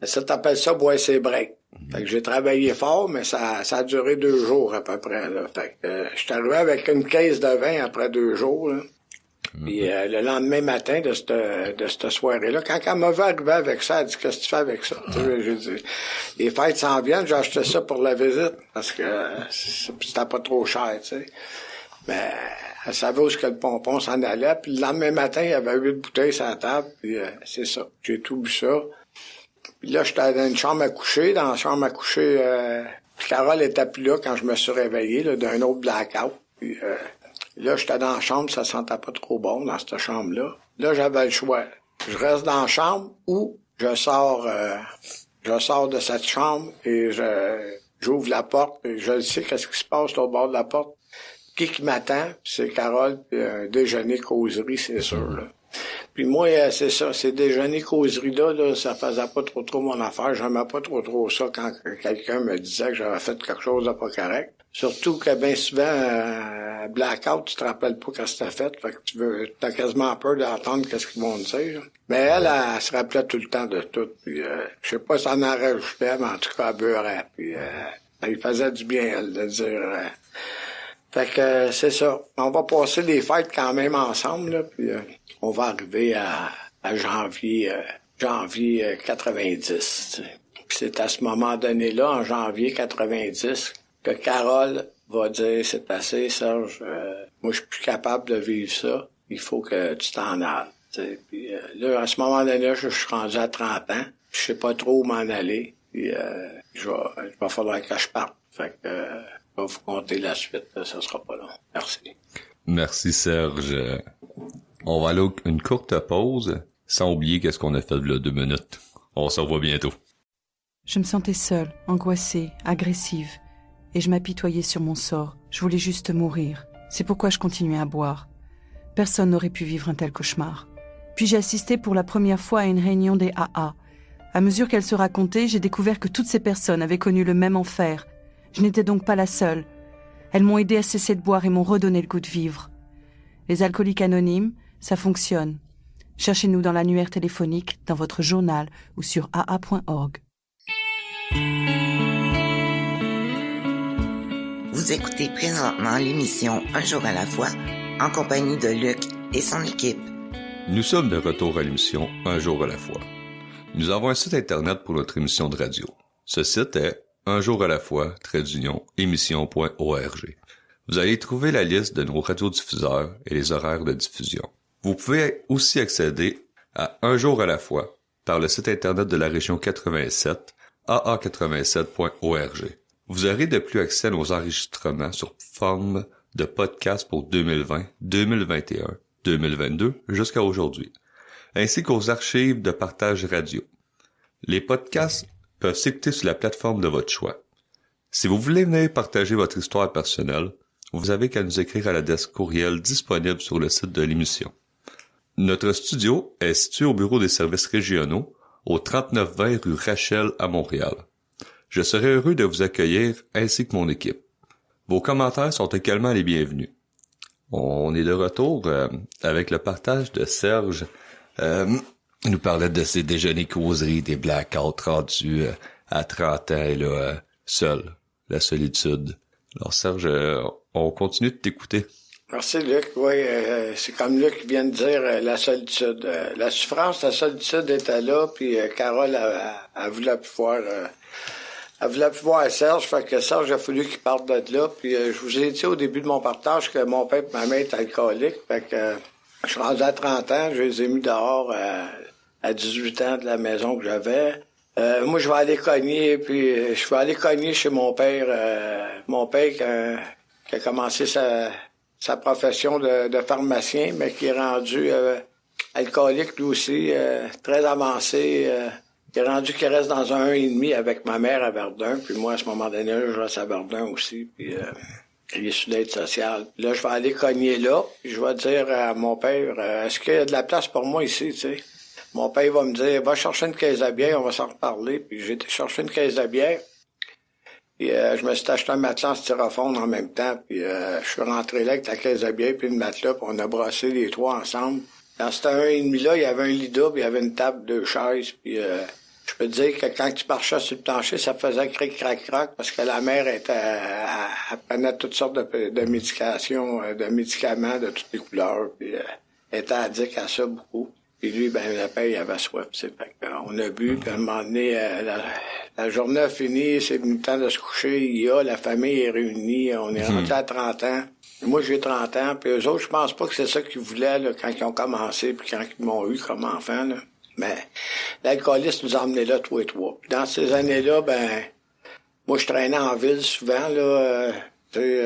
Ça t'appelle ça boire ses breaks. Fait que j'ai travaillé fort, mais ça a duré 2 jours à peu près, là. Fait que je suis arrivé avec une caisse de vin après 2 jours, là. Puis le lendemain matin de cette soirée-là, quand elle m'a vu arriver avec ça, elle dit, qu'est-ce que tu fais avec ça? J'ai dit, les fêtes s'en viennent, j'ai acheté ça pour la visite, parce que c'était pas trop cher, tu sais. Mais elle savait où est-ce que le pompon s'en allait, puis le lendemain matin, il y avait 8 bouteilles sur la table, puis c'est ça. J'ai tout bu ça. Puis là, j'étais dans une chambre à coucher. Dans la chambre à coucher, Carole était plus là quand je me suis réveillé, là, d'un autre blackout. Puis là, j'étais dans la chambre, ça sentait pas trop bon dans cette chambre-là. Là, j'avais le choix. Je reste dans la chambre ou je sors de cette chambre et j'ouvre la porte et je sais qu'est-ce qui se passe là, au bord de la porte. Qui m'attend? C'est Carole, puis un déjeuner causerie, c'est sûr, là. Puis moi, c'est ça, ces déjeuners causeries-là, là, ça faisait pas trop mon affaire. J'aimais pas trop ça quand quelqu'un me disait que j'avais fait quelque chose de pas correct. Surtout que bien souvent, blackout, tu te rappelles pas qu'est-ce que t'as fait. Fait que t'as quasiment peur d'entendre qu'est-ce qu'ils vont te dire. Mais elle se rappelait tout le temps de tout. Puis je sais pas si elle en rajoutait, mais en tout cas, elle beurrait. Puis il faisait du bien, elle, de dire... Fait que c'est ça. On va passer les fêtes quand même ensemble, là, puis on va arriver à janvier 90. C'est à ce moment donné-là, en janvier 90, que Carole va dire, c'est assez, Serge, moi je suis plus capable de vivre ça, il faut que tu t'en ailles. Puis là, à ce moment-là, je suis rendu à 30 ans, je sais pas trop où m'en aller, puis il va falloir que je parte. Fait que je vais vous compter la suite, là, ça sera pas long. Merci. Merci Serge. On va aller à une courte pause, sans oublier qu'est-ce qu'on a fait là 2 minutes. On se revoit bientôt. Je me sentais seule, angoissée, agressive, et je m'apitoyais sur mon sort. Je voulais juste mourir. C'est pourquoi je continuais à boire. Personne n'aurait pu vivre un tel cauchemar. Puis j'ai assisté pour la première fois à une réunion des AA. À mesure qu'elle se racontait, j'ai découvert que toutes ces personnes avaient connu le même enfer. Je n'étais donc pas la seule. Elles m'ont aidé à cesser de boire et m'ont redonné le goût de vivre. Les alcooliques anonymes, ça fonctionne. Cherchez-nous dans l'annuaire téléphonique, dans votre journal ou sur aa.org. Vous écoutez présentement l'émission Un jour à la fois, en compagnie de Luc et son équipe. Nous sommes de retour à l'émission Un jour à la fois. Nous avons un site internet pour notre émission de radio. Ce site est unjouralafois-émission.org. Vous allez trouver la liste de nos radiodiffuseurs et les horaires de diffusion. Vous pouvez aussi accéder à Un jour à la fois par le site internet de la région 87, aa87.org. Vous aurez de plus accès à nos enregistrements sur forme de podcast pour 2020, 2021, 2022 jusqu'à aujourd'hui, ainsi qu'aux archives de partage radio. Les podcasts peuvent s'écouter sur la plateforme de votre choix. Si vous voulez venir partager votre histoire personnelle, vous avez qu'à nous écrire à l'adresse courriel disponible sur le site de l'émission. Notre studio est situé au bureau des services régionaux, au 3920 rue Rachel à Montréal. Je serai heureux de vous accueillir ainsi que mon équipe. Vos commentaires sont également les bienvenus. On est de retour avec le partage de Serge. Il nous parlait de ses déjeuners causeries, des blackouts rendus à 30 ans et là, seul, la solitude. Alors Serge, on continue de t'écouter. Merci Luc. Oui, c'est comme Luc vient de dire, la solitude. La souffrance, la solitude était là, puis Carole a voulu pouvoir... Elle voulait plus voir Serge, fait que Serge a fallu qu'il parte de là. Puis je vous ai dit au début de mon partage que mon père et ma mère étaient alcooliques. Fait que je suis rendu à 30 ans, je les ai mis dehors à 18 ans de la maison que j'avais. Moi, je vais aller cogner, puis je vais aller cogner chez mon père. Mon père qui a commencé sa profession de pharmacien, mais qui est rendu alcoolique lui aussi, très avancé. Il est rendu qu'il reste dans un 1,5 avec ma mère à Verdun, puis moi, à ce moment donné, je reste à Verdun aussi, puis il est sur l'aide sociale. Puis là, je vais aller cogner là, puis je vais dire à mon père, est-ce qu'il y a de la place pour moi ici, tu sais? Mon père va me dire, va chercher une caisse de bière, on va s'en reparler, puis j'ai été chercher une caisse de bière, puis je me suis acheté un matelas en styrofoam en même temps, puis je suis rentré là avec la caisse de bière, puis le matelas, puis on a brossé les trois ensemble. Dans ce 1,5-là, il y avait un lit double, il y avait une table, 2 chaises, puis je peux te dire que quand tu marchais sur le plancher, ça faisait cric-crac-crac parce que la mère elle prenait toutes sortes de médications, de médicaments de toutes les couleurs, puis elle était addict à ça beaucoup. Puis lui, ben le père, il avait soif, tu sais. On a bu, puis à un moment donné, la journée a fini, c'est le temps de se coucher, la famille est réunie, on est rendu à 30 ans. Moi, j'ai 30 ans, puis eux autres, je pense pas que c'est ça qu'ils voulaient là, quand ils ont commencé, puis quand ils m'ont eu comme enfant, là. Mais l'alcoolisme nous a emmenés là, tous les trois. Puis dans ces années-là, ben, moi, je traînais en ville souvent, là, puis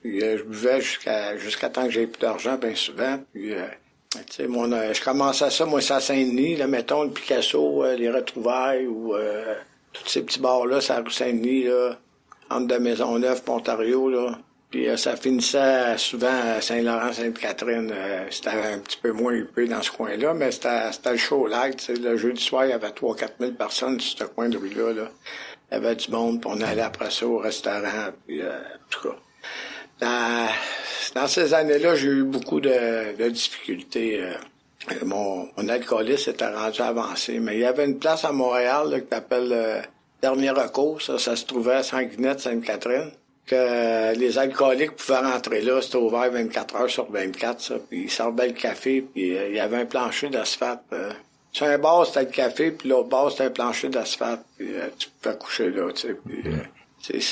je buvais jusqu'à temps que j'ai plus d'argent, bien souvent. Puis, tu sais, je commençais ça, moi, c'est à Saint-Denis, là, mettons, le Picasso, les Retrouvailles, ou tous ces petits bars-là, c'est à rue Saint-Denis, là, entre de Maisonneuve, Ontario, là. Puis ça finissait souvent à Saint-Laurent, Sainte-Catherine. C'était un petit peu moins huppé dans ce coin-là, mais c'était le show light. Tu sais, le jeudi soir, il y avait 3-4 000 personnes sur ce coin de rue-là. Là. Il y avait du monde, puis on allait après ça au restaurant. Puis, en tout cas, dans ces années-là, j'ai eu beaucoup de difficultés. Mon alcoolisme était rendu avancé. Mais il y avait une place à Montréal là, qui s'appelle Dernier Recours. Ça se trouvait à Sanguinette, Sainte-Catherine. Que les alcooliques pouvaient rentrer là, c'était ouvert 24 heures sur 24, ça, puis ils servaient le café, puis il y avait un plancher d'asphalte. Sur un bar, c'était le café, puis l'autre bar, c'était un plancher d'asphalte, puis tu pouvais coucher là, tu sais, puis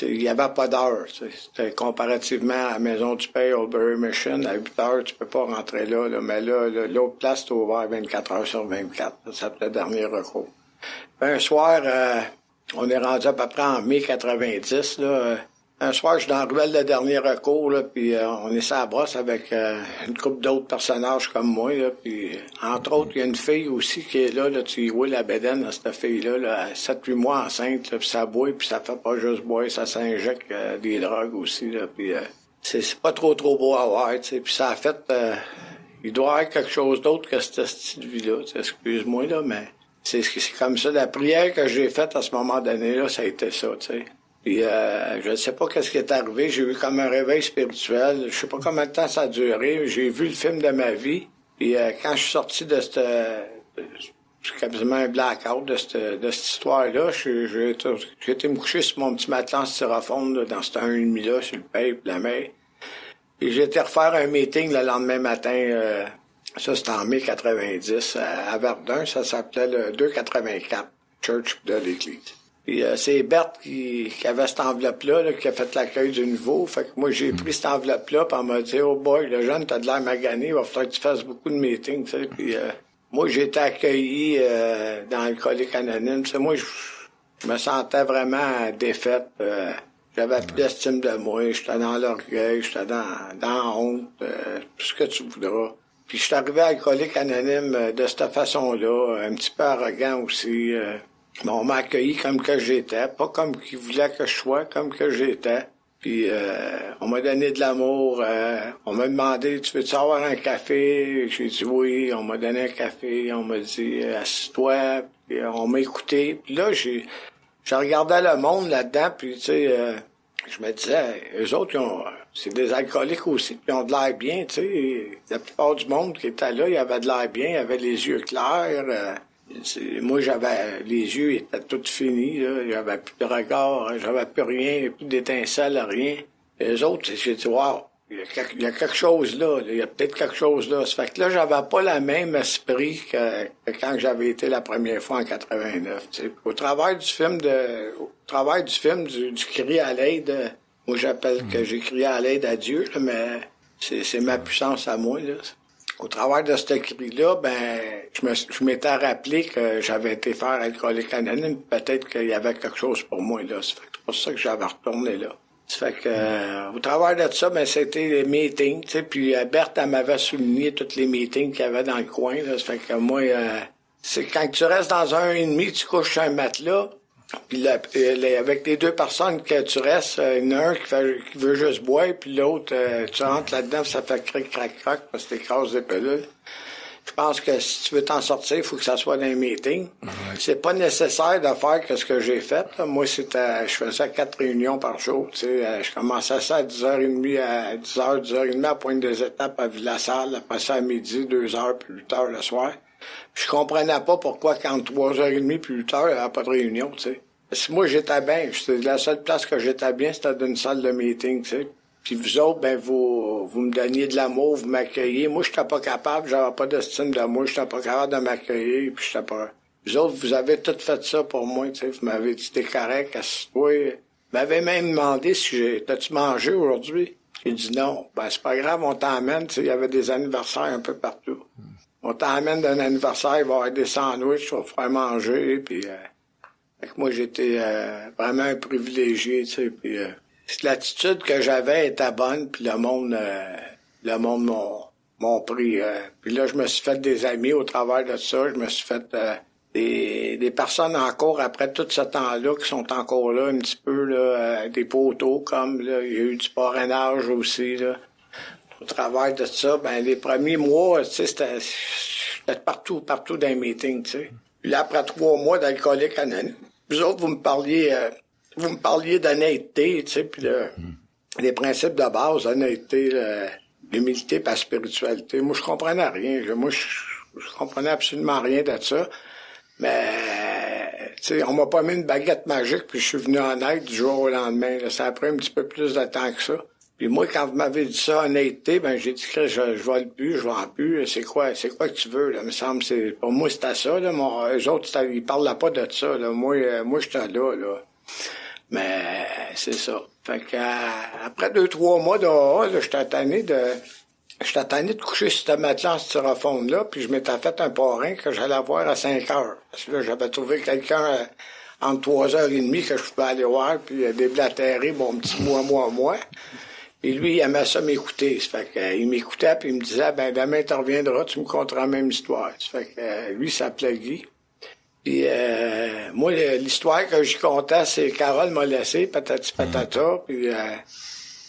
il y avait pas d'heure, tu sais. C'était comparativement à la Maison du Père, au Bury Mission, à 8 heures, tu peux pas rentrer là, mais là, l'autre place, c'était ouvert 24 heures sur 24, ça s'appelait Dernier Recours. Puis un soir, on est rendu à peu près en mai 90, là, Un soir, je suis dans la ruelle de dernier recours, là, puis on est sur la brosse avec une couple d'autres personnages comme moi, là, puis entre autres, il y a une fille aussi qui est là, tu vois la bédaine, cette fille-là, là, 7-8 mois enceinte, là, puis ça boit, puis ça fait pas juste boire, ça s'injecte des drogues aussi, là, puis c'est pas trop beau à voir, tu sais, puis ça a fait, il doit y avoir quelque chose d'autre que cette petite vie-là, excuse-moi, là, mais c'est comme ça, la prière que j'ai faite à ce moment donné-là, ça a été ça, tu sais. Puis je ne sais pas qu'est-ce qui est arrivé. J'ai eu comme un réveil spirituel. Je sais pas combien de temps ça a duré. J'ai vu le film de ma vie. Puis quand je suis sorti de cette... c'est quasiment un blackout de cette histoire-là. J'ai été me coucher sur mon petit matelas en styrofoam, là, dans cette 1,5 là, sur le pape, la mer. Puis j'ai été refaire un meeting le lendemain matin. Ça, c'était en mai 90, à Verdun. Ça s'appelait le 284, Church de l'Église. Puis c'est Berthe qui avait cette enveloppe-là, là, qui a fait l'accueil du nouveau. Fait que moi, j'ai pris cette enveloppe-là, puis on m'a dit « Oh boy, le jeune, t'as de l'air magané, il va falloir que tu fasses beaucoup de meetings. » tu sais. Puis moi, j'ai été accueilli dans Alcoolique Anonyme. Tu sais, moi, je me sentais vraiment défaite. J'avais plus d'estime de moi. J'étais dans l'orgueil, j'étais dans la honte, tout ce que tu voudras. Puis je suis arrivé à Alcoolique Anonyme de cette façon-là, un petit peu arrogant aussi. On m'a accueilli comme que j'étais, pas comme qu'ils voulaient que je sois, comme que j'étais. Puis on m'a donné de l'amour. On m'a demandé, tu veux-tu avoir un café? J'ai dit oui. On m'a donné un café. On m'a dit, assis-toi. Puis on m'a écouté. Puis là, je regardais le monde là-dedans. Puis tu sais, je me disais, eux autres, c'est des alcooliques aussi. Puis ils ont de l'air bien, tu sais. La plupart du monde qui était là, ils avaient de l'air bien. Ils avaient les yeux clairs. Moi, j'avais les yeux étaient tout finis, là. J'avais plus de regard, j'avais plus rien, plus d'étincelles, rien. Et les autres, j'ai dit, wow, il y a quelque chose là, il y a peut-être quelque chose là. Ça fait que là, j'avais pas le même esprit que quand j'avais été la première fois en 89, tu sais. Au travers du film du cri à l'aide, moi, j'appelle que j'ai crié à l'aide à Dieu, là, mais c'est ma puissance à moi, là. Au travers de ce cri-là, je m'étais rappelé que j'avais été faire Alcoolique Anonyme. Peut-être qu'il y avait quelque chose pour moi, là. Ça fait que c'est pour ça que j'avais retourné là. Ça fait que, au travers de ça, c'était les meetings, tu sais. Puis Berthe, elle m'avait souligné tous les meetings qu'il y avait dans le coin, là. Ça fait que moi, c'est quand tu restes dans 1,5, tu couches sur un matelas. Puis avec les deux personnes que tu restes, il y en a un qui veut juste boire, puis l'autre, tu rentres là-dedans, ça fait crac, parce que t'écrases des pelules. Je pense que si tu veux t'en sortir, il faut que ça soit dans un meeting. Ouais. C'est pas nécessaire de faire que ce que j'ai fait. Là. Moi, je faisais 4 réunions par jour. Tu sais, je commençais ça à 10h30, à 10h à Pointe des Étapes, à Villassal, après ça à midi, 2h, puis 8h le soir. Je comprenais pas pourquoi quand 3h30 puis 8h, il n'y avait pas de réunion, tu sais. Si moi, j'étais bien. La seule place que j'étais bien, c'était dans une salle de meeting, tu sais. Puis vous autres, vous me donniez de l'amour, vous m'accueilliez. Moi, j'étais pas capable, j'avais pas d'estime de moi, j'étais pas capable de m'accueillir, puis j'étais pas... Vous autres, vous avez tout fait ça pour moi, tu sais. Vous m'avez dit, t'es correct, assis-toi. Vous m'avez même demandé si t'as-tu mangé aujourd'hui? J'ai dit non. C'est pas grave, on t'emmène, tu sais. Il y avait des anniversaires un peu partout. On t'emmène d'un anniversaire, il va y avoir des sandwichs, on va faire manger, puis... Fait que moi, j'étais vraiment un privilégié, tu sais, puis... l'attitude que j'avais était bonne, puis le monde m'ont pris. Puis là, je me suis fait des amis au travers de ça. Je me suis fait des personnes encore après tout ce temps-là qui sont encore là un petit peu, là, des poteaux comme, là, il y a eu du parrainage aussi, là. Au travers de ça, les premiers mois, tu sais, j'étais partout dans les meetings, tu sais. Puis là, après 3 mois d'Alcoolique Anonyme, vous autres, vous me parliez d'honnêteté, tu sais, puis les principes de base, honnêteté, l'humilité, pas la spiritualité. Moi, je comprenais rien. Moi, je comprenais absolument rien de ça. Mais, tu sais, on m'a pas mis une baguette magique, puis je suis venu en aide du jour au lendemain. Là. Ça a pris un petit peu plus de temps que ça. Puis moi, quand vous m'avez dit ça, honnêteté, j'ai dit que je vole plus, je vends plus. C'est quoi que tu veux, là? Il me semble, pour moi, c'était ça, là. Eux autres, ils parlaient pas de ça, là. Moi, j'étais là. Mais, c'est ça. Fait que, après 2-3 mois dehors, là, j'étais tanné de coucher sur ce matelas en styrofoam là, puis je m'étais fait un parrain que j'allais voir à 5 heures. Parce que là, j'avais trouvé quelqu'un entre 3h30 que je pouvais aller voir, puis déblatérer mon petit moi. Puis lui, il aimait ça m'écouter. Ça fait que, il m'écoutait, puis il me disait, ben demain, tu reviendras, tu me conteras la même histoire. Ça fait que lui, ça s'appelait Guy. Puis moi, l'histoire que je contais, c'est Carole m'a laissé, patati patata, puis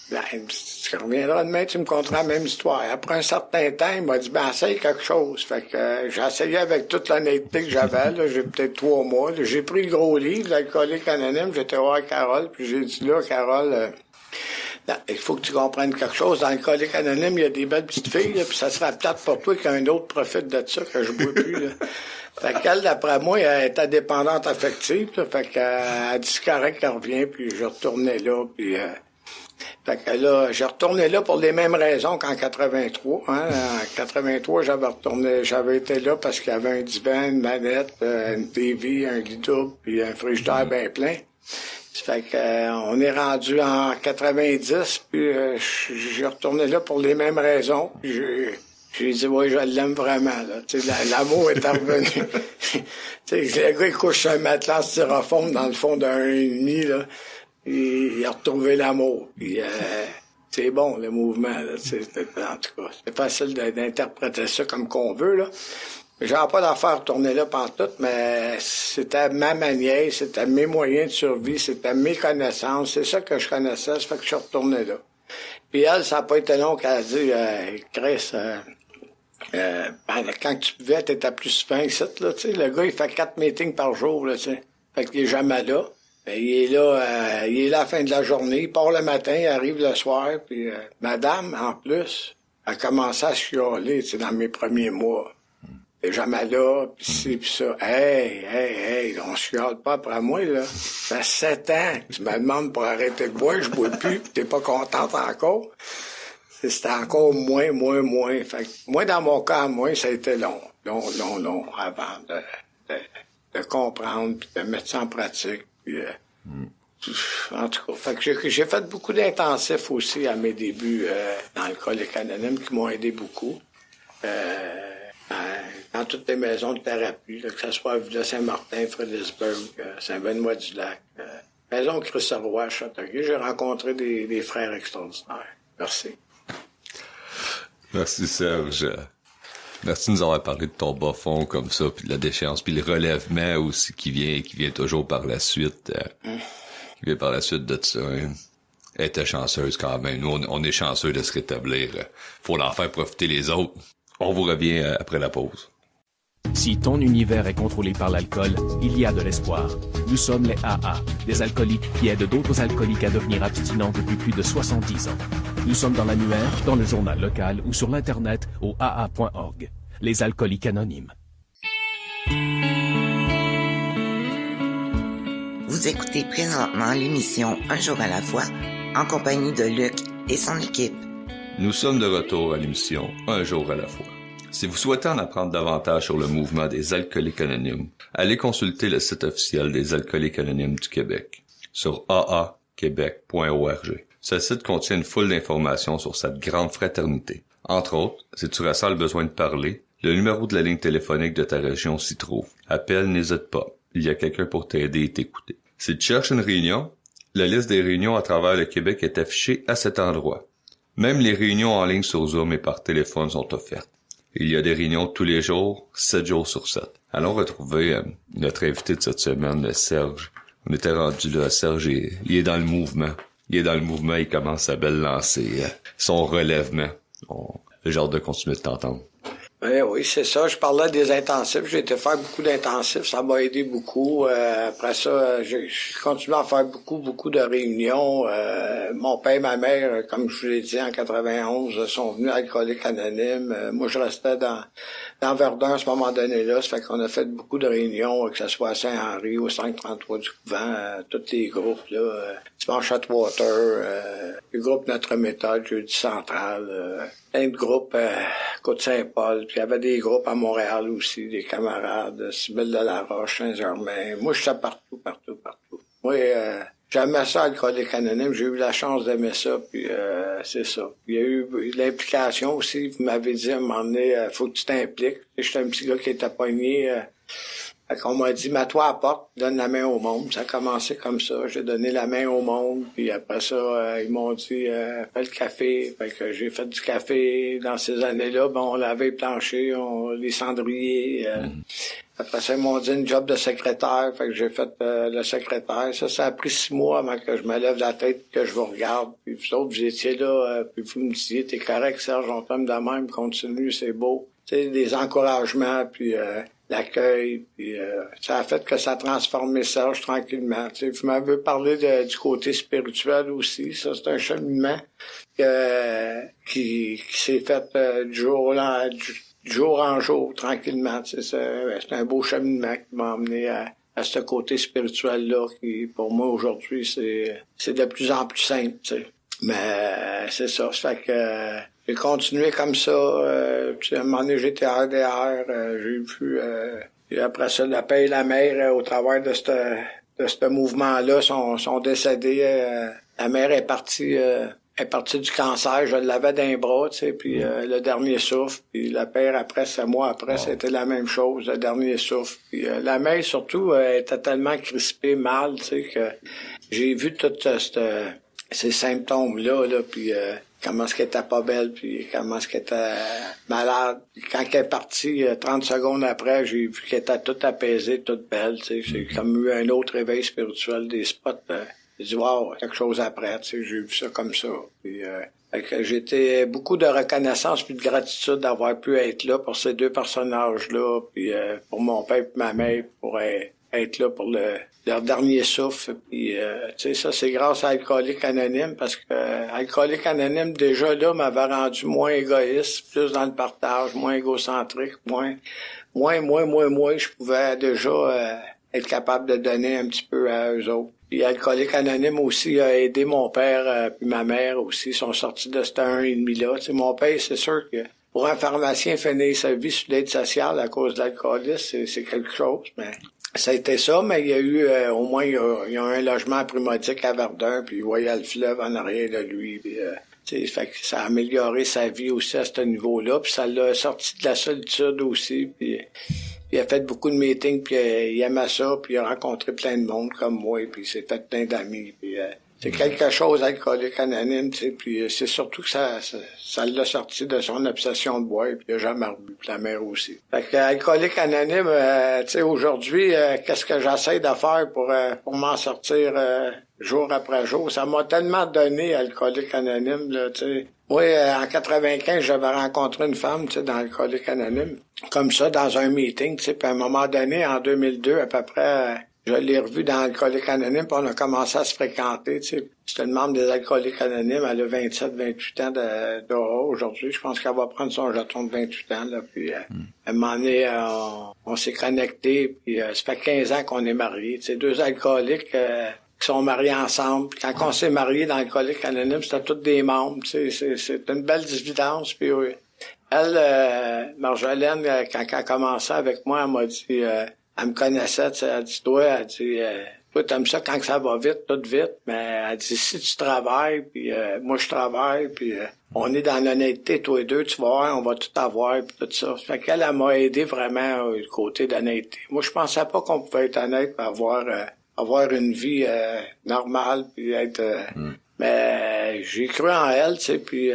ben, tu reviendras demain, tu me conteras la même histoire. Après un certain temps, il m'a dit, ben, essaye quelque chose. Fait que j'ai essayé avec toute l'honnêteté que j'avais, là, j'ai peut-être 3 mois. Là, j'ai pris le gros livre, l'alcoolique anonyme, j'étais voir Carole, puis j'ai dit, là, Carole, il faut que tu comprennes quelque chose. Dans l'alcoolique anonyme, il y a des belles petites filles, là, puis ça sera plate pour toi qu'un autre profite de ça, que je bois plus, là. Fait qu'elle, d'après moi, elle était dépendante affective, là. Fait qu'elle dit, c'est correct qu'elle revient, puis je retournais là, puis fait que là, j'ai retourné là pour les mêmes raisons qu'en 83, hein. En 83, j'avais été là parce qu'il y avait un divan, une manette, une TV, un lit double, puis un frigidaire bien plein. Fait que on est rendu en 90, puis j'ai retourné là pour les mêmes raisons. Puis j'ai dit, oui, je l'aime vraiment, là. Tu sais, l'amour est revenu. Tu sais, le gars, il couche sur un matelas en styrofoam dans le fond d'un 1,5, là. Il a retrouvé l'amour. Puis c'est bon, le mouvement, là. En tout cas, c'est facile d'interpréter ça comme qu'on veut, là. J'avais pas d'affaire tourner là pantoute, mais c'était ma manière, c'était mes moyens de survie, c'était mes connaissances, c'est ça que je connaissais, ça fait que je suis retourné là. Puis elle, ça n'a pas été long qu'elle a dit, Chris, quand tu pouvais, t'étais plus souvent ici, là, tu sais, le gars, il fait 4 meetings par jour, là, tu sais. Fait qu'il est jamais là. Il est là à la fin de la journée, il part le matin, il arrive le soir, puis madame, en plus, a commencé à chialer, tu sais, dans mes premiers mois. T'es jamais là, pis ci, pis ça. Hey, on se chiale pas après moi, là. Ça fait 7 ans que tu me demandes pour arrêter de boire, je bois plus, pis t'es pas contente encore. C'était encore moins. Fait que, moi, dans mon cas, ça a été long, avant de comprendre, pis de mettre ça en pratique, puis en tout cas, fait que j'ai fait beaucoup d'intensifs aussi à mes débuts dans l'alcoolique anonyme qui m'ont aidé beaucoup. Dans toutes les maisons de thérapie, là, que ce soit à Villa-Saint-Martin, Fredericksburg, Saint-Benoît-du-Lac, maison Christ-Roy à Châteauguay, j'ai rencontré des frères extraordinaires. Merci. Merci Serge. Merci de nous avoir parlé de ton bas fond comme ça, puis de la déchéance, puis le relèvement aussi qui vient toujours par la suite. Qui vient par la suite de ça. Hein. Elle était chanceuse quand même. Nous, on est chanceux de se rétablir. Faut en faire profiter les autres. On vous revient après la pause. Si ton univers est contrôlé par l'alcool, il y a de l'espoir. Nous sommes les AA, des alcooliques qui aident d'autres alcooliques à devenir abstinents depuis plus de 70 ans. Nous sommes dans l'annuaire, dans le journal local ou sur l'Internet au aa.org. Les alcooliques anonymes. Vous écoutez présentement l'émission Un jour à la fois, en compagnie de Luc et son équipe. Nous sommes de retour à l'émission Un jour à la fois. Si vous souhaitez en apprendre davantage sur le mouvement des alcooliques anonymes, allez consulter le site officiel des alcooliques anonymes du Québec sur aaquebec.org. Ce site contient une foule d'informations sur cette grande fraternité. Entre autres, si tu ressens le besoin de parler, le numéro de la ligne téléphonique de ta région s'y trouve. Appelle, n'hésite pas. Il y a quelqu'un pour t'aider et t'écouter. Si tu cherches une réunion, la liste des réunions à travers le Québec est affichée à cet endroit. Même les réunions en ligne sur Zoom et par téléphone sont offertes. Il y a des réunions tous les jours, 7 jours sur 7. Allons retrouver notre invité de cette semaine, Serge. On était rendu là, Serge, il est dans le mouvement. Il commence à belle lancer son relèvement. J'ai hâte de continuer de t'entendre. Oui, c'est ça. Je parlais des intensifs. J'ai été faire beaucoup d'intensifs. Ça m'a aidé beaucoup. Après ça, j'ai continué à faire beaucoup de réunions. Mon père et ma mère, comme je vous l'ai dit, en 91, sont venus à Alcooliques Anonymes. Moi, je restais dans Verdun à ce moment donné-là. Ça fait qu'on a fait beaucoup de réunions, que ce soit à Saint-Henri, au 533 du Couvent, tous les groupes, là. Dimanche à Water, le groupe Notre Méthode, Jeudi Central, plein de groupes Côte-Saint-Paul, puis il y avait des groupes à Montréal aussi, des camarades, Cybèle-de-la-Roche, Saint-Germain. Moi, j'étais partout. Moi, j'aimais ça, Alcoolique Anonyme, j'ai eu la chance d'aimer ça, puis c'est ça. Il y a eu l'implication aussi, vous m'avez dit à un moment donné, faut que tu t'impliques. J'étais un petit gars qui était pogné Fait qu'on m'a dit, mets-toi à la porte, donne la main au monde. Ça a commencé comme ça. J'ai donné la main au monde. Puis après ça, ils m'ont dit, fais le café. Fait que j'ai fait du café. Dans ces années-là, on lavait les planchers, les cendriers. Après ça, ils m'ont dit une job de secrétaire. Fait que j'ai fait le secrétaire. Ça a pris 6 mois avant que je me lève la tête, que je vous regarde. Puis vous autres, vous étiez là, puis vous me disiez, t'es correct, Serge, on t'aime de même, continue, c'est beau. Tu sais, des encouragements, puis l'accueil, puis ça a fait que ça a transformé Serge tranquillement. Tu sais, vous m'avez parlé du côté spirituel aussi. Ça, c'est un cheminement qui s'est fait du jour en jour, tranquillement. Tu sais, c'est un beau cheminement qui m'a amené à ce côté spirituel-là, qui, pour moi, aujourd'hui, c'est de plus en plus simple, tu sais. Mais c'est ça. Ça fait que j'ai continué comme ça. Puis à un moment donné, j'étais RDR. J'ai vu... et après ça, la paix et la mère, au travers de ce mouvement-là, sont décédés. La mère est partie du cancer. Je l'avais dans les bras, tu sais, puis le dernier souffle. Puis la père, après, 7 mois après, c'était la même chose, le dernier souffle. Puis la mère, surtout, était tellement crispée, mal, tu sais, que j'ai vu tout ces symptômes-là, puis comment est-ce qu'elle était pas belle, puis comment est-ce qu'elle était malade. Puis quand elle est partie, 30 secondes après, j'ai vu qu'elle était toute apaisée, toute belle, tu sais. J'ai comme eu un autre réveil spirituel, des spots. J'ai dit, wow, quelque chose après, tu sais, j'ai vu ça comme ça. Puis j'étais beaucoup de reconnaissance puis de gratitude d'avoir pu être là pour ces 2 personnages-là, puis pour mon père et ma mère, pour être là pour leur dernier souffle. Puis, tu sais, ça, c'est grâce à Alcoolique Anonyme, parce que Alcoolique Anonyme, déjà là, m'avait rendu moins égoïste, plus dans le partage, moins égocentrique, moins, je pouvais déjà être capable de donner un petit peu à eux autres. Puis Alcoolique Anonyme aussi a aidé mon père puis ma mère aussi, sont sortis de ce 1,5-là. Tu sais, mon père, c'est sûr que pour un pharmacien finir sa vie sur l'aide sociale à cause de l'alcoolisme, c'est quelque chose, mais ça a été ça, mais il y a eu, au moins, il y a un logement primodique à Verdun, puis il voyait le fleuve en arrière de lui, puis fait que ça a amélioré sa vie aussi à ce niveau-là, puis ça l'a sorti de la solitude aussi, puis il a fait beaucoup de meetings, puis il aimait ça, puis il a rencontré plein de monde comme moi, puis il s'est fait plein d'amis, puis c'est quelque chose, Alcoolique Anonyme, tu sais, puis c'est surtout que ça l'a sorti de son obsession de boire, puis il a jamais rebu, puis la mère aussi. Fait que Alcoolique Anonyme, tu sais, aujourd'hui, qu'est-ce que j'essaie de faire pour m'en sortir jour après jour? Ça m'a tellement donné, Alcoolique Anonyme, là, tu sais. Moi, en 95, j'avais rencontré une femme, tu sais, dans Alcoolique Anonyme, comme ça, dans un meeting, tu sais, puis à un moment donné, en 2002, à peu près... je l'ai revu dans Alcoolique Anonyme, puis on a commencé à se fréquenter, tu sais. C'était une membre des Alcooliques Anonymes, elle a 27-28 ans dehors aujourd'hui. Je pense qu'elle va prendre son jeton de 28 ans, là, puis à un moment donné, on s'est connectés, puis ça fait 15 ans qu'on est mariés. Tu sais, 2 alcooliques qui sont mariés ensemble. Puis quand on s'est mariés dans Alcoolique Anonyme, c'était tous des membres, tu sais. C'est une belle dividende, puis elle, Marjolaine, quand elle a commencé avec moi, elle m'a dit... elle me connaissait, tu sais, elle dit, toi, t'aimes ça quand ça va vite, tout vite, mais elle dit, si tu travailles, puis moi je travaille, puis on est dans l'honnêteté, toi et deux, tu vas voir, on va tout avoir, puis tout ça. Fait qu'elle, elle m'a aidé vraiment du côté d'honnêteté. Moi, je pensais pas qu'on pouvait être honnête et avoir une vie normale, puis être... Mais j'ai cru en elle, tu sais, puis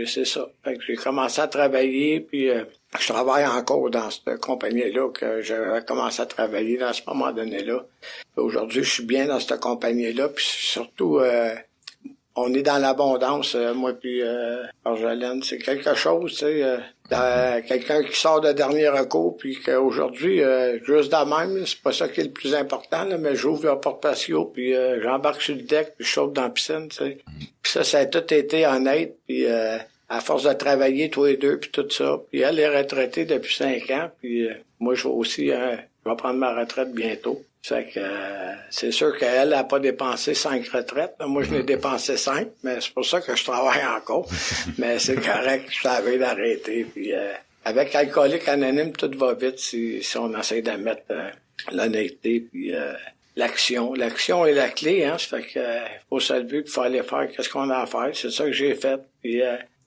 c'est ça. Fait que j'ai commencé à travailler, puis... je travaille encore dans cette compagnie-là que j'avais commencé à travailler dans ce moment donné-là. Aujourd'hui, je suis bien dans cette compagnie-là, puis surtout, on est dans l'abondance, moi puis Marjolaine. C'est quelque chose, tu sais, quelqu'un qui sort de dernier recours, puis qu'aujourd'hui, juste de même, c'est pas ça qui est le plus important, là, mais j'ouvre le porte-patio, puis j'embarque sur le deck, puis je saute dans la piscine, tu sais. Puis ça a tout été honnête, puis... à force de travailler, toi et deux, puis tout ça. Puis elle est retraitée depuis 5 ans, puis moi, je vais aussi, je vais prendre ma retraite bientôt. Fait que c'est sûr qu'elle n'a pas dépensé 5 retraites. Moi, je n'ai dépensé 5, mais c'est pour ça que je travaille encore. Mais c'est correct, je savais d'arrêter. Puis avec Alcoolique Anonyme, tout va vite si on essaie de mettre l'honnêteté, puis l'action. L'action est la clé, hein. Ça fait que faut se lever, puis il faut aller faire qu'est-ce qu'on a à faire. C'est ça que j'ai fait. Puis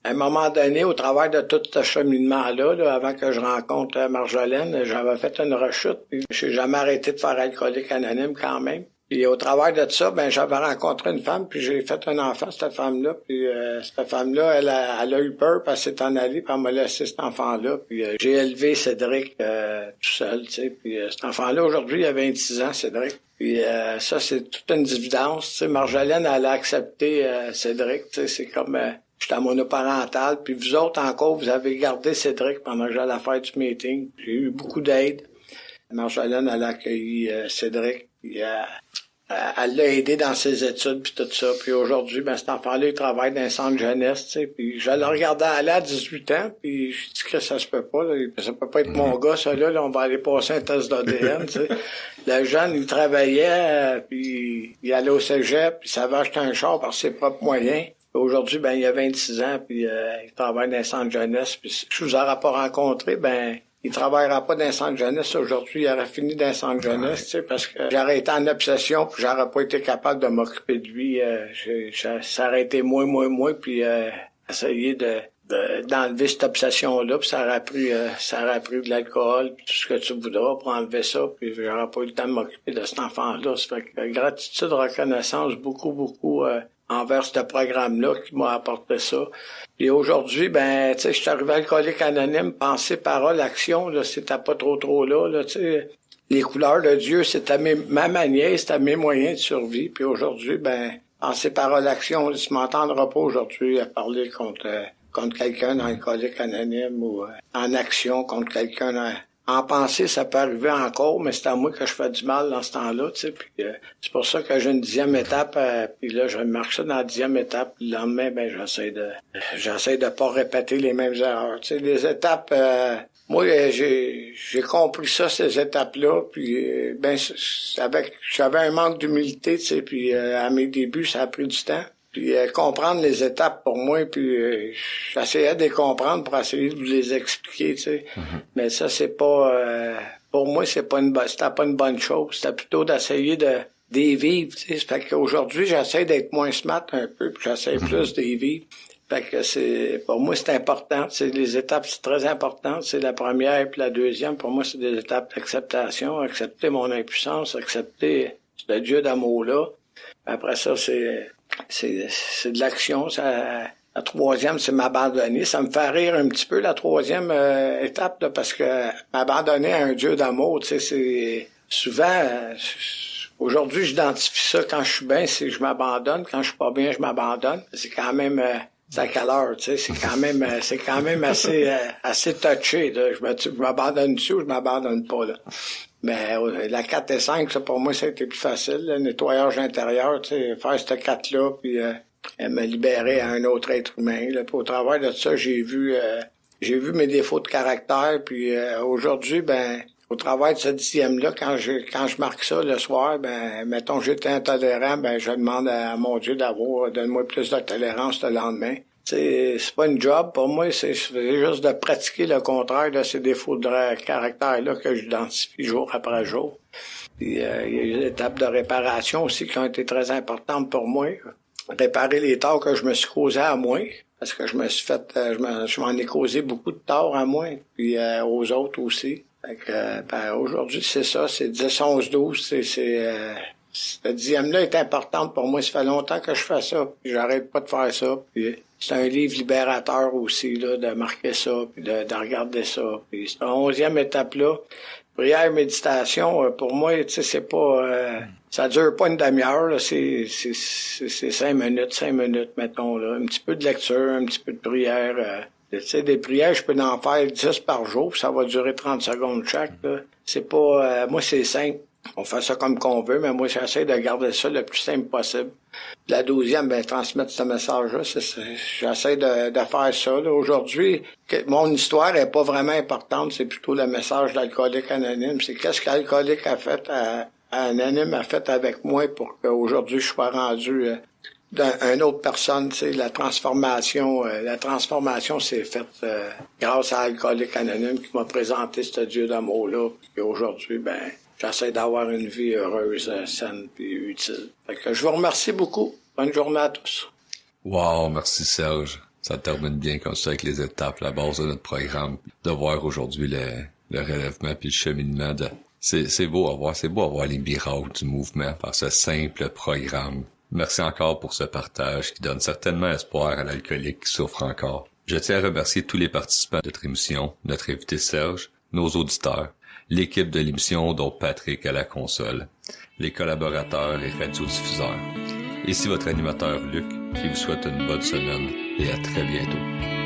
À un moment donné, au travers de tout ce cheminement-là, là, avant que je rencontre Marjolaine, j'avais fait une rechute. Puis j'ai jamais arrêté de faire Alcoolique Anonyme quand même. Puis au travers de ça, j'avais rencontré une femme, puis j'ai fait un enfant, cette femme-là. Puis cette femme-là, elle a eu peur, puis elle s'est en allée, puis elle m'a laissé cet enfant-là. Puis j'ai élevé Cédric tout seul, tu sais. Puis cet enfant-là, aujourd'hui, il a 26 ans, Cédric. Puis ça, c'est toute une dividence. Tu sais, Marjolaine, elle a accepté Cédric, tu sais, c'est comme... J'étais monoparental, puis vous autres encore, vous avez gardé Cédric pendant que j'allais faire du meeting. J'ai eu beaucoup d'aide. Marjolaine, elle a accueilli Cédric, puis elle l'a aidé dans ses études, puis tout ça. Puis aujourd'hui, cet enfant-là, il travaille dans un centre jeunesse, tu sais. Puis je le regardais aller à 18 ans, puis je dis que ça se peut pas, là. Ça peut pas être mon gars, ça, là. On va aller passer un test d'ADN, tu sais. Le jeune, il travaillait, puis il allait au cégep, puis il savait acheter un char par ses propres moyens. Aujourd'hui, il a 26 ans, puis il travaille dans un centre jeunesse. Puis je vous aurais pas rencontré, il travaillera pas dans un centre jeunesse aujourd'hui. Il aurait fini dans un centre jeunesse, tu sais, parce que j'aurais été en obsession, puis j'aurais pas été capable de m'occuper de lui. Ça aurait été moi, puis essayer d'enlever cette obsession-là, puis ça aurait pris de l'alcool, puis tout ce que tu voudras pour enlever ça, puis j'aurais pas eu le temps de m'occuper de cet enfant-là. Ça fait que gratitude, reconnaissance, beaucoup, envers ce programme-là qui m'a apporté ça. Et aujourd'hui, tu sais, je suis arrivé à Alcoolique Anonyme, pensée, parole, action, là, c'était pas trop là, tu sais. Les couleurs de Dieu, c'était ma manière, c'était mes moyens de survie. Puis aujourd'hui, pensée, parole, action, tu m'entendras pas aujourd'hui à parler contre quelqu'un dans Alcoolique Anonyme ou en action contre quelqu'un en pensée, ça peut arriver encore, mais c'est à moi que je fais du mal dans ce temps-là, tu sais. Puis c'est pour ça que j'ai une 10e étape, puis là, je marche dans la 10e étape. Le lendemain, j'essaie de pas répéter les mêmes erreurs. Tu sais, les étapes, moi, j'ai compris ça, ces étapes-là, puis j'avais un manque d'humilité, tu sais, puis à mes débuts, ça a pris du temps. Puis comprendre les étapes pour moi, puis j'essayais de les comprendre pour essayer de vous les expliquer, tu sais. Mm-hmm. Mais ça, c'est pas... pour moi, c'était pas une bonne chose. C'était plutôt d'essayer de les vivre, tu sais. Fait qu'aujourd'hui, j'essaie d'être moins smart un peu, puis j'essaie plus de les vivre. Fait que pour moi, c'est important. Les étapes, c'est très important. C'est la première puis la deuxième. Pour moi, c'est des étapes d'acceptation. Accepter mon impuissance, accepter ce Dieu d'amour-là. Après ça, c'est de l'action. La troisième, c'est m'abandonner. Ça me fait rire un petit peu, la troisième étape, là, parce que m'abandonner à un Dieu d'amour, tu sais, c'est souvent... aujourd'hui, j'identifie ça quand je suis bien, c'est je m'abandonne. Quand je suis pas bien, je m'abandonne. C'est quand même... c'est à quelle heure, tu sais, c'est quand même assez touché, là. Je m'abandonne dessus ou je m'abandonne pas, là. Mais la 4 et 5, ça, pour moi, ça a été plus facile, le nettoyage intérieur, tu sais, faire cette 4-là, puis me libérer à un autre être humain, là. Puis au travers de ça, j'ai vu mes défauts de caractère, puis aujourd'hui, au travers de ce 10e-là, quand je marque ça le soir, mettons j'étais intolérant, je demande à mon Dieu donne-moi plus de tolérance le lendemain. C'est pas une job pour moi, c'est juste de pratiquer le contraire de ces défauts de caractère-là que j'identifie jour après jour. Puis il y a des étapes de réparation aussi qui ont été très importantes pour moi. Réparer les torts que je me suis causé à moi, parce que je m'en ai causé beaucoup de torts à moi, puis aux autres aussi. Fait que, aujourd'hui, c'est ça, c'est 10, 11, 12, ce 10e-là est important pour moi. Ça fait longtemps que je fais ça, puis j'arrête pas de faire ça. Puis c'est un livre libérateur aussi, là, de marquer ça, puis de regarder ça. Puis cette 11e étape-là, prière, méditation, pour moi, tu sais, c'est pas... ça dure pas une demi-heure, là, c'est 5 minutes, mettons, là. Un petit peu de lecture, un petit peu de prière. Tu sais, des prières, je peux en faire 10 par jour, puis ça va durer 30 secondes chaque, là. C'est pas... moi, c'est simple. On fait ça comme qu'on veut, mais moi, j'essaie de garder ça le plus simple possible. La 12e, transmettre ce message-là, j'essaie de faire ça, là. Aujourd'hui, mon histoire est pas vraiment importante, c'est plutôt le message d'Alcoolique Anonyme. C'est qu'est-ce qu'Alcoolique Anonyme a fait avec moi pour qu'aujourd'hui, je sois rendu d'une autre personne, tu sais, la transformation s'est faite grâce à Alcoolique Anonyme qui m'a présenté ce Dieu d'amour-là. Et aujourd'hui, j'essaie d'avoir une vie heureuse, saine et utile. Fait que je vous remercie beaucoup. Bonne journée à tous. Wow, merci Serge. Ça termine bien comme ça avec les étapes, la base de notre programme. De voir aujourd'hui le relèvement puis le cheminement c'est beau à voir les miracles du mouvement par ce simple programme. Merci encore pour ce partage qui donne certainement espoir à l'alcoolique qui souffre encore. Je tiens à remercier tous les participants de notre émission, notre invité Serge, nos auditeurs, l'équipe de l'émission dont Patrick à la console, les collaborateurs et radiodiffuseurs. Ici votre animateur Luc qui vous souhaite une bonne semaine et à très bientôt.